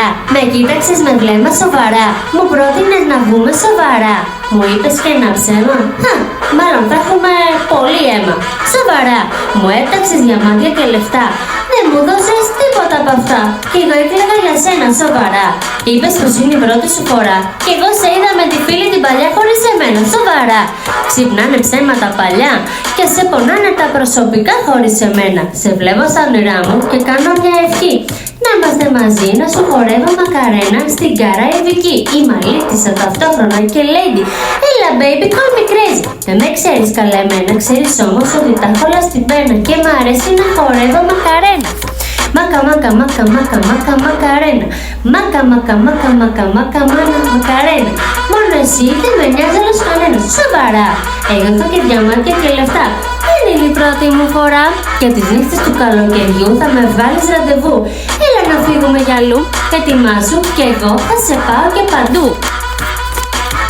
Σοβαρά, με κοίταξες με βλέμμα σοβαρά. Μου πρότεινες να βγούμε σοβαρά. Μου είπες και ένα ψέμα. Μάλλον θα έχουμε πολύ αίμα. Σοβαρά, μου έταξες διαμάντια και λεφτά. Δεν μου δώσες τίποτα από αυτά. Κι εγώ έκλαιγα για σένα, σοβαρά. Είπες πως είναι η πρώτη σου φορά. Κι εγώ σε είδα με τη φίλη την παλιά χωρίς εμένα, σοβαρά. Ξυπνάνε ψέματα παλιά και σε πονάνε τα προσωπικά χωρίς εμένα. Σε βλέπω στα όνειρά μου και κάνω μια ευχή. Να είμαστε μαζί, να σου χορεύω μακαρένα στην Καραϊβική. Είμαι αλήτησα ταυτόχρονα και lady. Έλα baby, call me crazy. Δεν με ξέρεις καλά εμένα, ξέρεις όμως ότι τα έχω όλα στην πένα και μ' αρέσει να χορεύω μακαρένα. Μάκα μάκα μάκα μάκα μάκα μακαρένα. Μάκα μάκα μάκα μάκα μάκα μακαρένα. Μόνο εσύ δεν με νοιάζει άλλος κανένας. Σοβαρά, εγώ έχω και διαμάντια και λεφτά. Δεν είναι η πρώτη μου φορά. Και τις νύχτες του καλοκαιριού θα με βγάλεις ραντεβού. Έλα να φύγουμε για αλλού. Ετοιμάσου και εγώ θα σε πάω και παντού.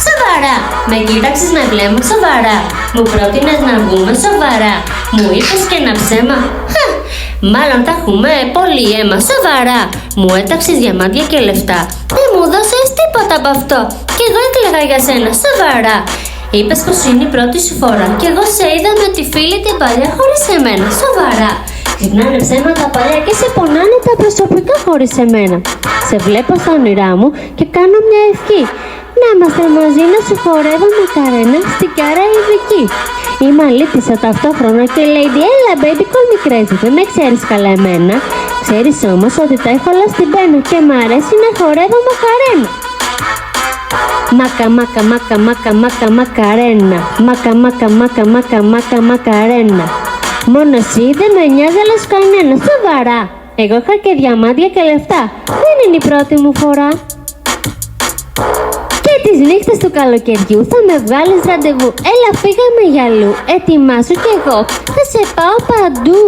Σοβαρά, με κοίταξες με βλέμμα σοβαρά. Μου πρότεινες να βγούμε σοβαρά. Μου είπες και ένα ψέμα. Μάλλον θα έχουμε πολύ αίμα, σοβαρά. Μου έταξες διαμάντια και λεφτά. Δεν μου δώσες τίποτα από αυτό. Κι εγώ έκλαιγα για σένα, σοβαρά. Είπες πως είναι η πρώτη σου φορά. Κι εγώ σε είδα με τη φίλη την παλιά χωρίς εμένα, σοβαρά. Ξυπνάνε ψέματα παλιά και σε πονάνε τα προσωπικά χωρίς εμένα. Σε βλέπω στα όνειρά μου και κάνω μια ευχή. Να είμαστε μαζί, να σου χορεύω μακαρένα στην Καραϊβική. Είμαι αλήτησα ταυτόχρονα και lady, έλα baby, call me crazy. Δεν με ξέρεις καλά εμένα, ξέρεις όμως ότι τα έχω όλα στην πένα και μ' αρέσει να χορεύω μακαρένα. Μάκα μάκα μάκα μάκα μάκα μακαρένα. Μάκα μάκα μάκα μάκα μάκα μακαρένα. Μόνο εσύ δεν με νοιάζει άλλος κανένας, σοβαρά. Εγώ είχα και διαμάντια και λεφτά. Δεν είναι η πρώτη μου φορά. Και τις νύχτες του καλοκαιριού θα με βγάλεις ραντεβού. Έλα φύγαμε για αλλού. Ετοιμάσου κι εγώ θα σε πάω παντού.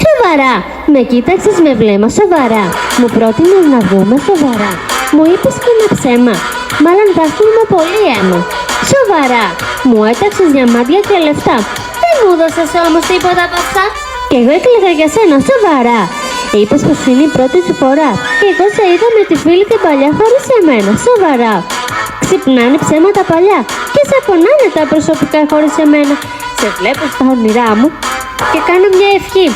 Σοβαρά, με κοίταξες με βλέμμα σοβαρά. Μου πρότεινες να βγούμε σοβαρά. Μου είπες και ένα ψέμα. Μάλλον θα έχουμε πολύ αίμα. Σοβαρά, μου έταξες διαμάντια και λεφτά. Δεν μου δώσες όμως τίποτα από αυτά. Κι εγώ έκλαιγα για σένα, σοβαρά. Είπες πως είναι η πρώτη σου φορά. Κι εγώ σε είδα με τη φίλη την παλιά χωρίς εμένα, σοβαρά. Ξυπνάνε ψέματα παλιά και σε πονάνε τα προσωπικά χωρίς εμένα. Σε βλέπω στα όνειρά μου και κάνω μια ευχή.